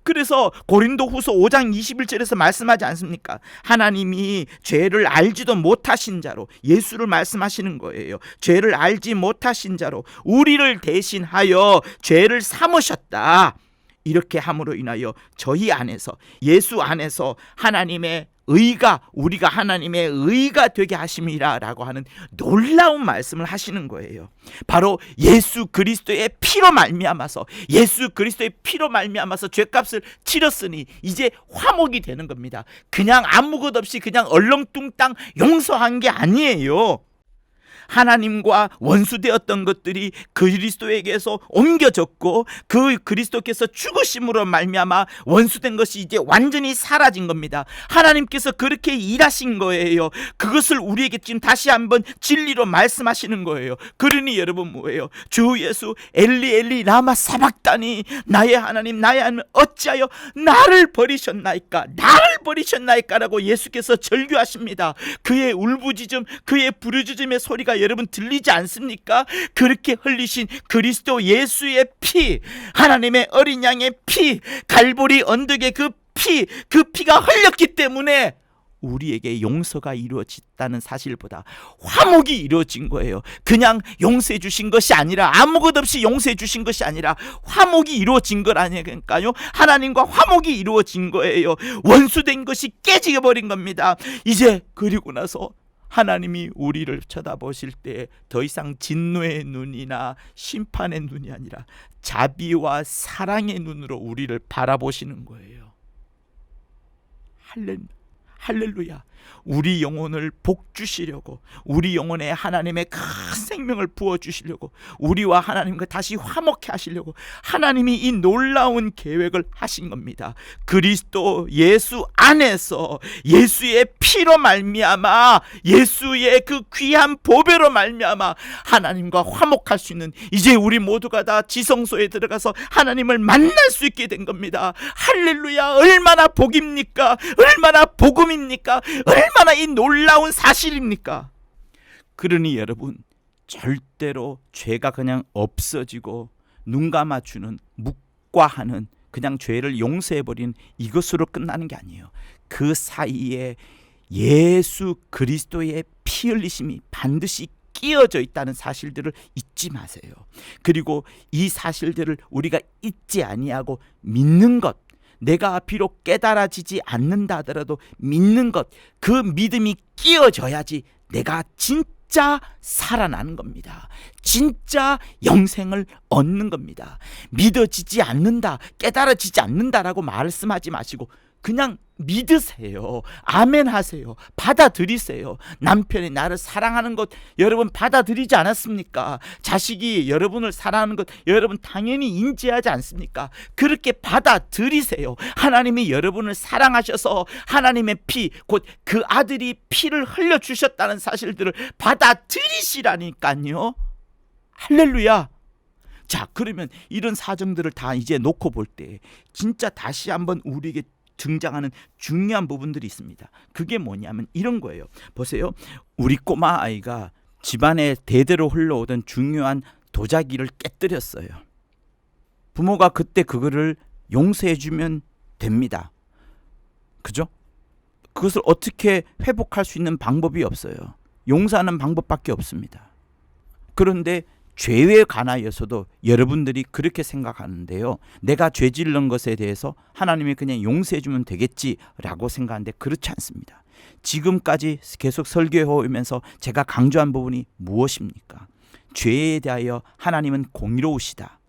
그래서 고린도후서 5장 21절에서 말씀하지 않습니까? 하나님이 죄를 알지도 못하신 자로, 예수를 말씀하시는 거예요. 죄를 알지 못하신 자로 우리를 대신하여 죄를 삼으셨다. 이렇게 함으로 인하여 저희 안에서, 예수 안에서 하나님의 의가, 우리가 하나님의 의가 되게 하심이라 라고 하는 놀라운 말씀을 하시는 거예요. 바로 예수 그리스도의 피로 말미암아서, 예수 그리스도의 피로 말미암아서 죄값을 치렀으니 이제 화목이 되는 겁니다. 그냥 아무것 없이 그냥 얼렁뚱땅 용서한 게 아니에요. 하나님과 원수되었던 것들이 그리스도에게서 옮겨졌고, 그 그리스도께서 죽으심으로 말미암아 원수된 것이 이제 완전히 사라진 겁니다. 하나님께서 그렇게 일하신 거예요. 그것을 우리에게 지금 다시 한번 진리로 말씀하시는 거예요. 그러니 여러분 뭐예요? 주 예수 엘리 엘리 라마 사박다니, 나의 하나님 나의 하나님 어찌하여 나를 버리셨나이까, 나를 버리셨나이까 라고 예수께서 절규하십니다. 그의 울부짖음, 그의 부르짖음의 소리가 여러분 들리지 않습니까? 그렇게 흘리신 그리스도 예수의 피, 하나님의 어린 양의 피, 갈보리 언덕의 그 피가 흘렸기 때문에 우리에게 용서가 이루어졌다는 사실보다 화목이 이루어진 거예요. 그냥 용서해 주신 것이 아니라, 아무것 없이 용서해 주신 것이 아니라 화목이 이루어진 것 아닐까요? 하나님과 화목이 이루어진 거예요. 원수된 것이 깨지게 버린 겁니다. 이제 그리고 나서 하나님이 우리를 쳐다보실 때 더 이상 진노의 눈이나 심판의 눈이 아니라 자비와 사랑의 눈으로 우리를 바라보시는 거예요. 할렐루야. 우리 영혼을 복주시려고, 우리 영혼에 하나님의 큰 생명을 부어주시려고, 우리와 하나님과 다시 화목해 하시려고 하나님이 이 놀라운 계획을 하신 겁니다. 그리스도 예수 안에서 예수의 피로 말미암아, 예수의 그 귀한 보배로 말미암아 하나님과 화목할 수 있는, 이제 우리 모두가 다 지성소에 들어가서 하나님을 만날 수 있게 된 겁니다. 할렐루야. 얼마나 복입니까? 얼마나 복음입니까? 얼마나 이 놀라운 사실입니까? 그러니 여러분, 절대로 죄가 그냥 없어지고 눈 감아주는, 묵과하는, 그냥 죄를 용서해버리는 이것으로 끝나는 게 아니에요. 그 사이에 예수 그리스도의 피 흘리심이 반드시 끼어져 있다는 사실들을 잊지 마세요. 그리고 이 사실들을 우리가 잊지 아니하고 믿는 것, 내가 비록 깨달아지지 않는다 하더라도 믿는 것, 그 믿음이 끼어져야지 내가 진짜 살아나는 겁니다. 진짜 영생을 얻는 겁니다. 믿어지지 않는다, 깨달아지지 않는다라고 말씀하지 마시고 그냥 믿으세요. 아멘 하세요. 받아들이세요. 남편이 나를 사랑하는 것 여러분 받아들이지 않았습니까? 자식이 여러분을 사랑하는 것 여러분 당연히 인지하지 않습니까? 그렇게 받아들이세요. 하나님이 여러분을 사랑하셔서 하나님의 피, 곧 그 아들이 피를 흘려주셨다는 사실들을 받아들이시라니까요. 할렐루야. 자, 그러면 이런 사정들을 다 이제 놓고 볼 때 진짜 다시 한번 우리에게 등장하는 중요한 부분들이 있습니다. 그게 뭐냐면 이런 거예요. 보세요. 우리 꼬마 아이가 집안에 대대로 흘러오던 중요한 도자기를 깨뜨렸어요. 부모가 그때 그거를 용서해주면 됩니다. 그죠? 그것을 어떻게 회복할 수 있는 방법이 없어요. 용서하는 방법밖에 없습니다. 그런데 죄에 관하여서도 여러분들이 그렇게 생각하는데요. 내가 죄 지른 것에 대해서 하나님이 그냥 용서해 주면 되겠지라고 생각하는데 그렇지 않습니다. 지금까지 계속 설교해 오면서 제가 강조한 부분이 무엇입니까? 죄에 대하여 하나님은 공의로우시다.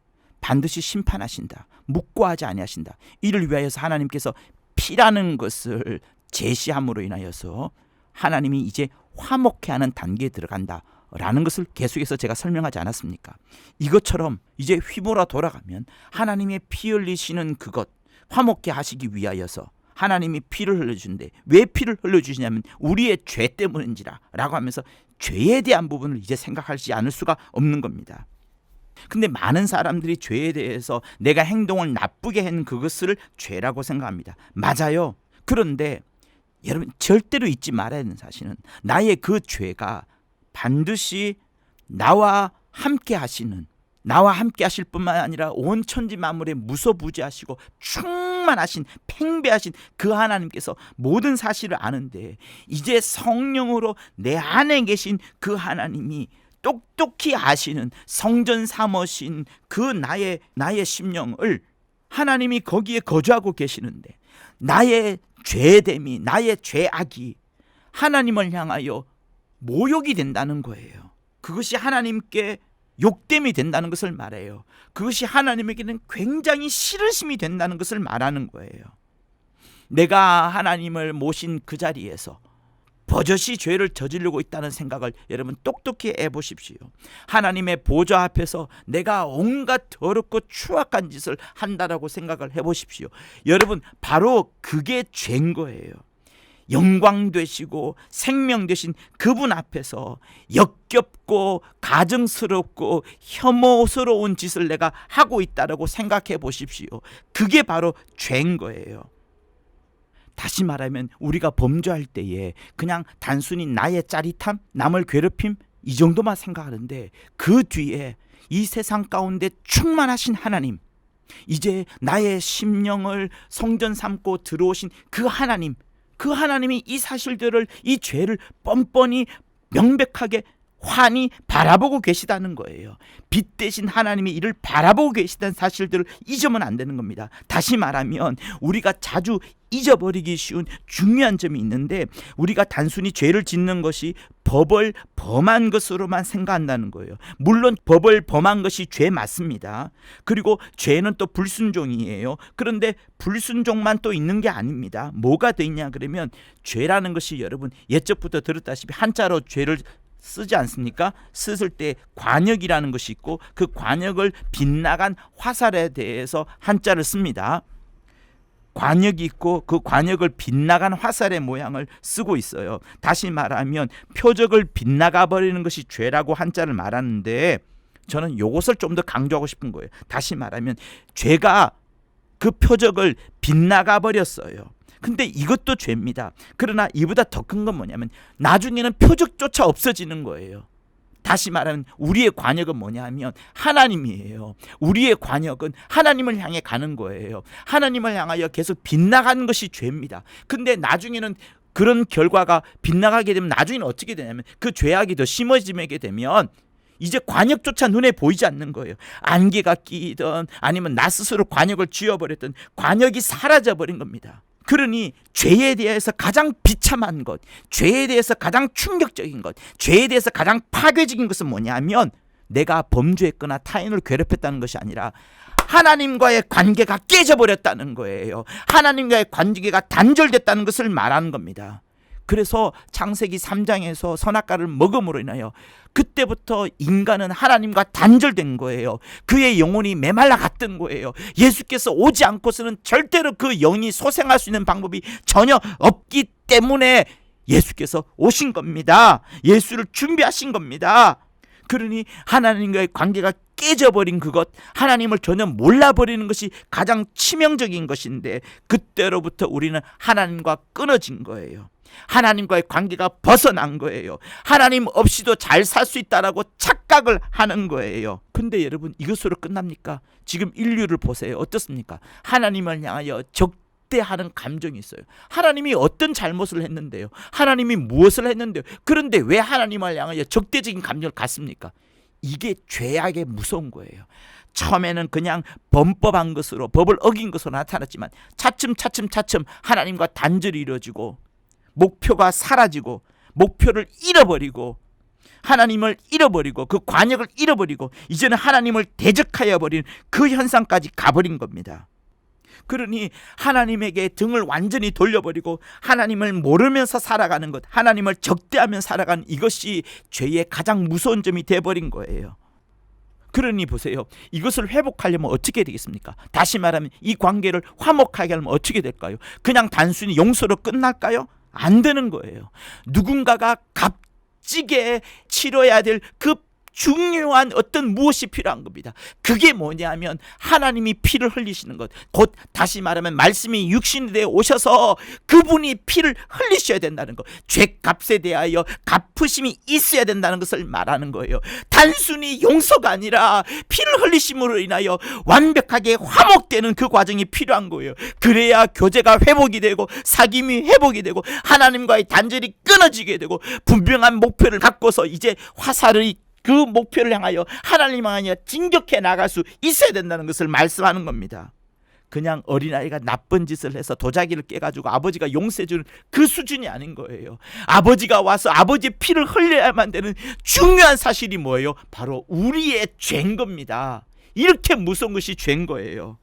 반드시 심판하신다. 묵고하지 아니하신다. 이를 위하여서 하나님께서 피라는 것을 제시함으로 인하여서 하나님이 이제 화목해 하는 단계에 들어간다 라는 것을 계속해서 제가 설명하지 않았습니까? 이것처럼 이제 휘몰아 돌아가면 하나님의 피 흘리시는 그것 화목해 하시기 위하여서 하나님이 피를 흘려주는데 왜 피를 흘려주시냐면 우리의 죄 때문인지라 라고 하면서 죄에 대한 부분을 이제 생각하지 않을 수가 없는 겁니다. 근데 많은 사람들이 죄에 대해서 내가 행동을 나쁘게 한 그것을 죄라고 생각합니다. 맞아요. 그런데 여러분 절대로 잊지 말아야 하는 사실은 나의 그 죄가 반드시 나와 함께 하시는, 나와 함께 하실 뿐만 아니라 온 천지 만물에 무소부지하시고 충만하신, 팽배하신 그 하나님께서 모든 사실을 아는데 이제 성령으로 내 안에 계신 그 하나님이 똑똑히 아시는 성전 삼으신 그 나의 심령을 하나님이 거기에 거주하고 계시는데 나의 죄됨이, 나의 죄악이 하나님을 향하여 모욕이 된다는 거예요. 그것이 하나님께 욕됨이 된다는 것을 말해요. 그것이 하나님에게는 굉장히 싫으심이 된다는 것을 말하는 거예요. 내가 하나님을 모신 그 자리에서 버젓이 죄를 저지르고 있다는 생각을 여러분 똑똑히 해보십시오. 하나님의 보좌 앞에서 내가 온갖 더럽고 추악한 짓을 한다라고 생각을 해보십시오. 여러분 바로 그게 죄인 거예요. 영광 되시고 생명 되신 그분 앞에서 역겹고 가증스럽고 혐오스러운 짓을 내가 하고 있다라고 생각해 보십시오. 그게 바로 죄인 거예요. 다시 말하면 우리가 범죄할 때에 그냥 단순히 나의 짜릿함, 남을 괴롭힘 이 정도만 생각하는데 그 뒤에 이 세상 가운데 충만하신 하나님, 이제 나의 심령을 성전 삼고 들어오신 그 하나님, 그 하나님이 이 사실들을, 이 죄를 뻔뻔히 명백하게 환히 바라보고 계시다는 거예요. 빛 대신 하나님이 이를 바라보고 계시다는 사실들을 잊으면 안 되는 겁니다. 다시 말하면 우리가 자주 잊어버리기 쉬운 중요한 점이 있는데 우리가 단순히 죄를 짓는 것이 법을 범한 것으로만 생각한다는 거예요. 물론 법을 범한 것이 죄 맞습니다. 그리고 죄는 또 불순종이에요. 그런데 불순종만 또 있는 게 아닙니다. 뭐가 돼 있냐 그러면 죄라는 것이 여러분 예적부터 들었다시피 한자로 죄를 쓰지 않습니까? 쓰실 때 관역이라는 것이 있고 그 관역을 빗나간 화살에 대해서 한자를 씁니다. 관역이 있고 그 관역을 빗나간 화살의 모양을 쓰고 있어요. 다시 말하면 표적을 빗나가 버리는 것이 죄라고 한자를 말하는데 저는 이것을 좀 더 강조하고 싶은 거예요. 다시 말하면 죄가 그 표적을 빗나가 버렸어요. 근데 이것도 죄입니다. 그러나 이보다 더 큰 건 뭐냐면 나중에는 표적조차 없어지는 거예요. 다시 말하면 우리의 관역은 뭐냐 하면 하나님이에요. 우리의 관역은 하나님을 향해 가는 거예요. 하나님을 향하여 계속 빗나가는 것이 죄입니다. 근데 나중에는 그런 결과가 빗나가게 되면 나중에는 어떻게 되냐면 그 죄악이 더 심해지게 되면 이제 관역조차 눈에 보이지 않는 거예요. 안개가 끼든 아니면 나 스스로 관역을 쥐어버렸든 관역이 사라져버린 겁니다. 그러니 죄에 대해서 가장 비참한 것, 죄에 대해서 가장 충격적인 것, 죄에 대해서 가장 파괴적인 것은 뭐냐면 내가 범죄했거나 타인을 괴롭혔다는 것이 아니라 하나님과의 관계가 깨져버렸다는 거예요. 하나님과의 관계가 단절됐다는 것을 말하는 겁니다. 그래서 창세기 3장에서 선악과를 먹음으로 인하여 그때부터 인간은 하나님과 단절된 거예요. 그의 영혼이 메말라 갔던 거예요. 예수께서 오지 않고서는 절대로 그 영이 소생할 수 있는 방법이 전혀 없기 때문에 예수께서 오신 겁니다. 예수를 준비하신 겁니다. 그러니 하나님과의 관계가 깨져버린 그것, 하나님을 전혀 몰라버리는 것이 가장 치명적인 것인데 그때로부터 우리는 하나님과 끊어진 거예요. 하나님과의 관계가 벗어난 거예요. 하나님 없이도 잘 살 수 있다라고 착각을 하는 거예요. 근데 여러분 이것으로 끝납니까? 지금 인류를 보세요. 어떻습니까? 하나님을 향하여 적대하는 감정이 있어요. 하나님이 어떤 잘못을 했는데요? 하나님이 무엇을 했는데요? 그런데 왜 하나님을 향하여 적대적인 감정을 갖습니까? 이게 죄악의 무서운 거예요. 처음에는 그냥 범법한 것으로, 법을 어긴 것으로 나타났지만 차츰 하나님과 단절이 이루어지고 목표가 사라지고 목표를 잃어버리고 하나님을 잃어버리고 그 관역을 잃어버리고 이제는 하나님을 대적하여 버린 그 현상까지 가버린 겁니다. 그러니 하나님에게 등을 완전히 돌려버리고 하나님을 모르면서 살아가는 것, 하나님을 적대하며 살아가는 이것이 죄의 가장 무서운 점이 돼버린 거예요. 그러니 보세요. 이것을 회복하려면 어떻게 되겠습니까? 다시 말하면 이 관계를 화목하게 하려면 어떻게 될까요? 그냥 단순히 용서로 끝날까요? 안 되는 거예요. 누군가가 값지게 치러야 될 그 중요한 어떤 무엇이 필요한 겁니다. 그게 뭐냐면 하나님이 피를 흘리시는 것, 곧 다시 말하면 말씀이 육신이 되어 오셔서 그분이 피를 흘리셔야 된다는 것, 죄값에 대하여 갚으심이 있어야 된다는 것을 말하는 거예요. 단순히 용서가 아니라 피를 흘리심으로 인하여 완벽하게 화목되는 그 과정이 필요한 거예요. 그래야 교제가 회복이 되고 사귐이 회복이 되고 하나님과의 단절이 끊어지게 되고 분명한 목표를 갖고서 이제 화살을 그 목표를 향하여 하나님 향하여 진격해 나갈 수 있어야 된다는 것을 말씀하는 겁니다. 그냥 어린아이가 나쁜 짓을 해서 도자기를 깨가지고 아버지가 용서해주는 그 수준이 아닌 거예요. 아버지가 와서 아버지의 피를 흘려야만 되는 중요한 사실이 뭐예요? 바로 우리의 죄인 겁니다. 이렇게 무서운 것이 죄인 거예요.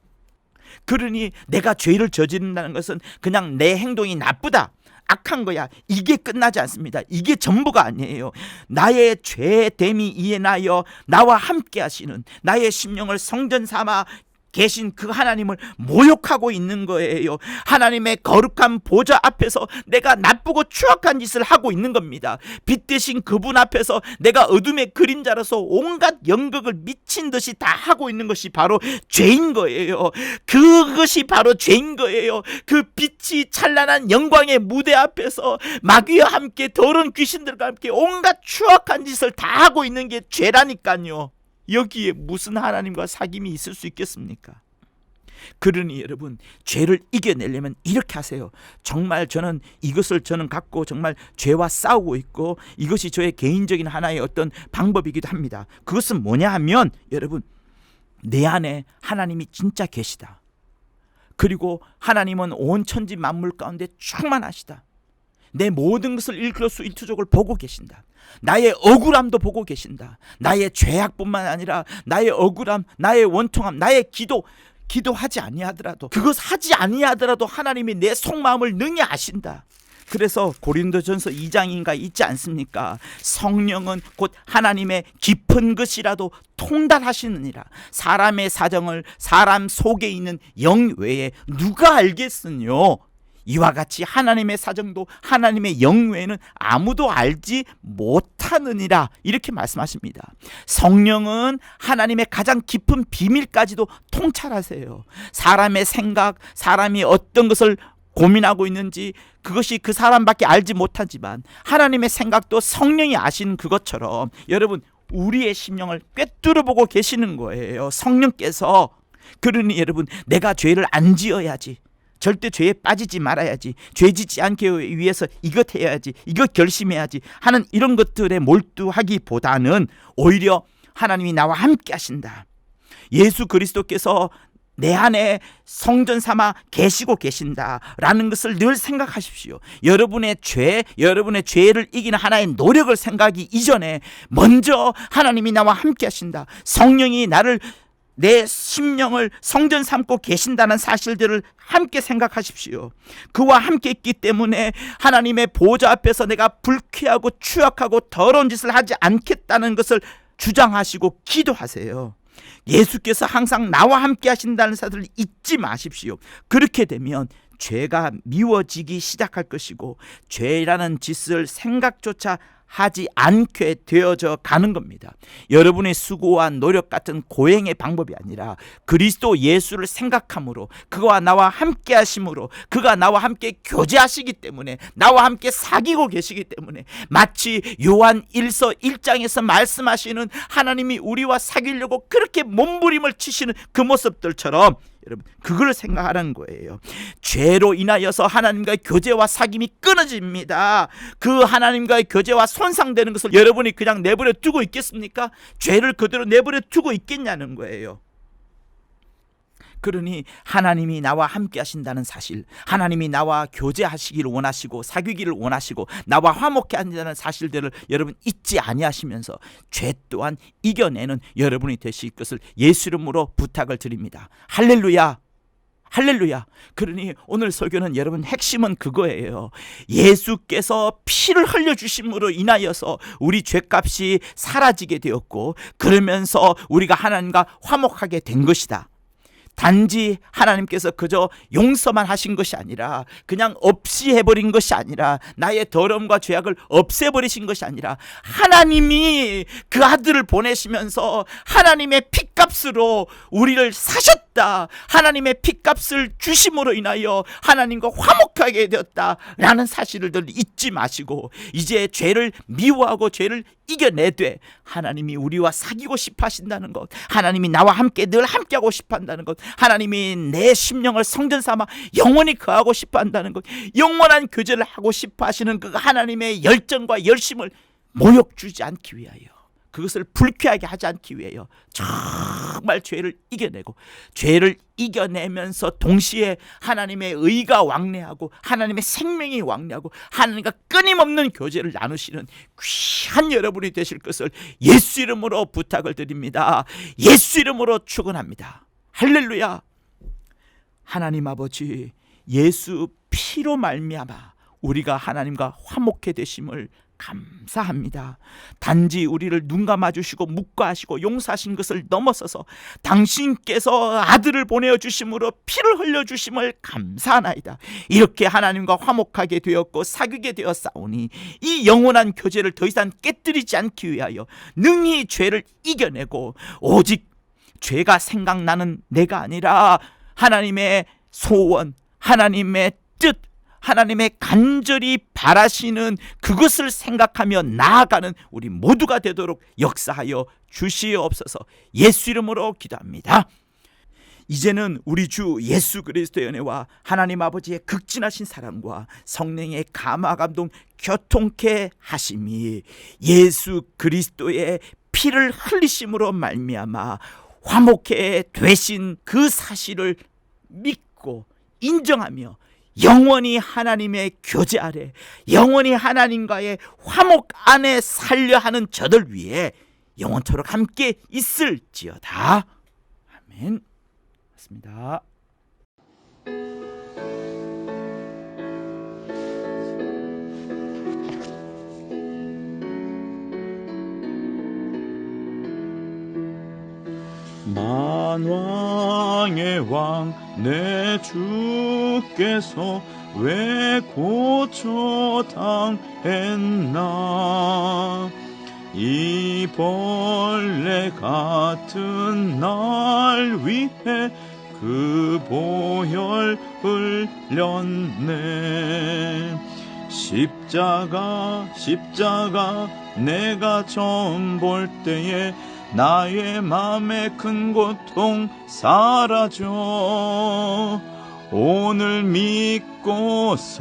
그러니 내가 죄를 저지른다는 것은 그냥 내 행동이 나쁘다, 악한 거야, 이게 끝나지 않습니다. 이게 전부가 아니에요. 나의 죄됨이 이해나여 나와 함께 하시는, 나의 심령을 성전 삼아 계신 그 하나님을 모욕하고 있는 거예요. 하나님의 거룩한 보좌 앞에서 내가 나쁘고 추악한 짓을 하고 있는 겁니다. 빛 대신 그분 앞에서 내가 어둠의 그림자로서 온갖 연극을 미친 듯이 다 하고 있는 것이 바로 죄인 거예요. 그것이 바로 죄인 거예요. 그 빛이 찬란한 영광의 무대 앞에서 마귀와 함께 더러운 귀신들과 함께 온갖 추악한 짓을 다 하고 있는 게 죄라니까요. 여기에 무슨 하나님과 사귐이 있을 수 있겠습니까? 그러니 여러분, 죄를 이겨내려면 이렇게 하세요. 정말 저는 이것을 갖고 정말 죄와 싸우고 있고 이것이 저의 개인적인 하나의 어떤 방법이기도 합니다. 그것은 뭐냐 하면 여러분, 내 안에 하나님이 진짜 계시다. 그리고 하나님은 온 천지 만물 가운데 충만하시다. 내 모든 것을 일거수일투족을 보고 계신다. 나의 억울함도 보고 계신다. 나의 죄악뿐만 아니라 나의 억울함, 나의 원통함, 나의 기도하지 아니하더라도, 그것 하지 아니하더라도 하나님이 내 속마음을 능히 아신다. 그래서 고린도전서 2장인가 있지 않습니까? 성령은 곧 하나님의 깊은 것이라도 통달하시느니라. 사람의 사정을 사람 속에 있는 영 외에 누가 알겠으뇨? 이와 같이 하나님의 사정도 하나님의 영 외에는 아무도 알지 못하느니라, 이렇게 말씀하십니다. 성령은 하나님의 가장 깊은 비밀까지도 통찰하세요. 사람의 생각, 사람이 어떤 것을 고민하고 있는지 그것이 그 사람밖에 알지 못하지만 하나님의 생각도 성령이 아시는 그것처럼 여러분, 우리의 심령을 꿰뚫어 보고 계시는 거예요, 성령께서. 그러니 여러분, 내가 죄를 안 지어야지, 절대 죄에 빠지지 말아야지, 죄 짓지 않기 위해서 이것 해야지, 이것 결심해야지 하는 이런 것들에 몰두하기보다는 오히려 하나님이 나와 함께 하신다, 예수 그리스도께서 내 안에 성전 삼아 계시고 계신다라는 것을 늘 생각하십시오. 여러분의 죄를 이기는 하나의 노력을 생각하기 이전에 먼저 하나님이 나와 함께 하신다, 성령이 내 심령을 성전 삼고 계신다는 사실들을 함께 생각하십시오. 그와 함께 있기 때문에 하나님의 보좌 앞에서 내가 불쾌하고 추악하고 더러운 짓을 하지 않겠다는 것을 주장하시고 기도하세요. 예수께서 항상 나와 함께 하신다는 사실을 잊지 마십시오. 그렇게 되면 죄가 미워지기 시작할 것이고 죄라는 짓을 생각조차 하지 않게 되어져 가는 겁니다. 여러분의 수고와 노력 같은 고행의 방법이 아니라 그리스도 예수를 생각함으로, 그가 나와 함께 하심으로, 그가 나와 함께 교제하시기 때문에, 나와 함께 사귀고 계시기 때문에, 마치 요한 1서 1장에서 말씀하시는 하나님이 우리와 사귀려고 그렇게 몸부림을 치시는 그 모습들처럼 여러분 그걸 생각하는 거예요. 죄로 인하여서 하나님과의 교제와 사귐이 끊어집니다. 그 하나님과의 교제와 손상되는 것을 여러분이 그냥 내버려 두고 있겠습니까? 죄를 그대로 내버려 두고 있겠냐는 거예요. 그러니 하나님이 나와 함께 하신다는 사실, 하나님이 나와 교제하시기를 원하시고 사귀기를 원하시고 나와 화목해 한다는 사실들을 여러분 잊지 아니하시면서 죄 또한 이겨내는 여러분이 되실 것을 예수 이름으로 부탁을 드립니다. 할렐루야, 할렐루야. 그러니 오늘 설교는 여러분 핵심은 그거예요. 예수께서 피를 흘려주심으로 인하여서 우리 죄값이 사라지게 되었고, 그러면서 우리가 하나님과 화목하게 된 것이다. 단지 하나님께서 그저 용서만 하신 것이 아니라, 그냥 없이 해버린 것이 아니라, 나의 더러움과 죄악을 없애버리신 것이 아니라, 하나님이 그 아들을 보내시면서 하나님의 핏값으로 우리를 사셨다, 하나님의 핏값을 주심으로 인하여 하나님과 화목하게 되었다라는 사실을 늘 잊지 마시고, 이제 죄를 미워하고 죄를 이겨내되 하나님이 우리와 사귀고 싶어 하신다는 것, 하나님이 나와 함께 늘 함께하고 싶어 한다는 것, 하나님이 내 심령을 성전 삼아 영원히 거하고 싶어 한다는 것, 영원한 교제를 하고 싶어 하시는 그 하나님의 열정과 열심을 모욕 주지 않기 위하여, 그것을 불쾌하게 하지 않기 위하여 정말 죄를 이겨내고, 죄를 이겨내면서 동시에 하나님의 의가 왕래하고 하나님의 생명이 왕래하고 하나님과 끊임없는 교제를 나누시는 귀한 여러분이 되실 것을 예수 이름으로 부탁을 드립니다. 예수 이름으로 축원합니다. 할렐루야. 하나님 아버지, 예수 피로 말미암아 우리가 하나님과 화목해 되심을 감사합니다. 단지 우리를 눈 감아주시고 묵과하시고 용서하신 것을 넘어서서 당신께서 아들을 보내주심으로 피를 흘려주심을 감사하나이다. 이렇게 하나님과 화목하게 되었고 사귀게 되었사오니 이 영원한 교제를 더 이상 깨뜨리지 않기 위하여 능히 죄를 이겨내고, 오직 죄가 생각나는 내가 아니라 하나님의 소원, 하나님의 뜻, 하나님의 간절히 바라시는 그것을 생각하며 나아가는 우리 모두가 되도록 역사하여 주시옵소서. 예수 이름으로 기도합니다. 이제는 우리 주 예수 그리스도의 은혜와 하나님 아버지의 극진하신 사랑과 성령의 감화 감동 교통케 하심이 예수 그리스도의 피를 흘리심으로 말미암아 화목해 되신 그 사실을 믿고 인정하며 영원히 하나님의 교제 아래, 영원히 하나님과의 화목 안에 살려 하는 저들 위해 영원토록 함께 있을지어다. 아멘. 맞습니다. 만왕의 왕 내 주께서 왜 고쳐 당했나. 이 벌레 같은 날 위해 그 보혈 흘렸네. 십자가 내가 처음 볼 때에 나의 맘에 큰 고통 사라져 오늘 믿고서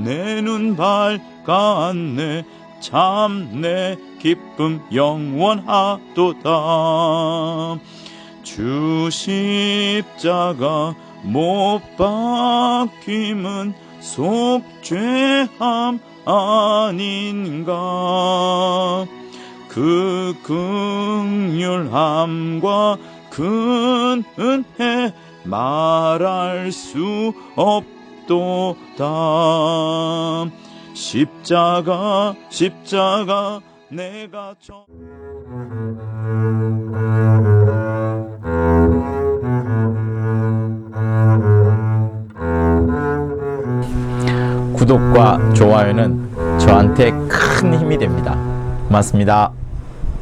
내 눈 밝았네. 참 내 기쁨 영원하도다. 주 십자가 못 박힘은 속죄함 아닌가. 그 긍휼함과 큰 은혜 말할 수 없도다. 십자가 내가 구독과 좋아요는 저한테 큰 힘이 됩니다. 고맙습니다.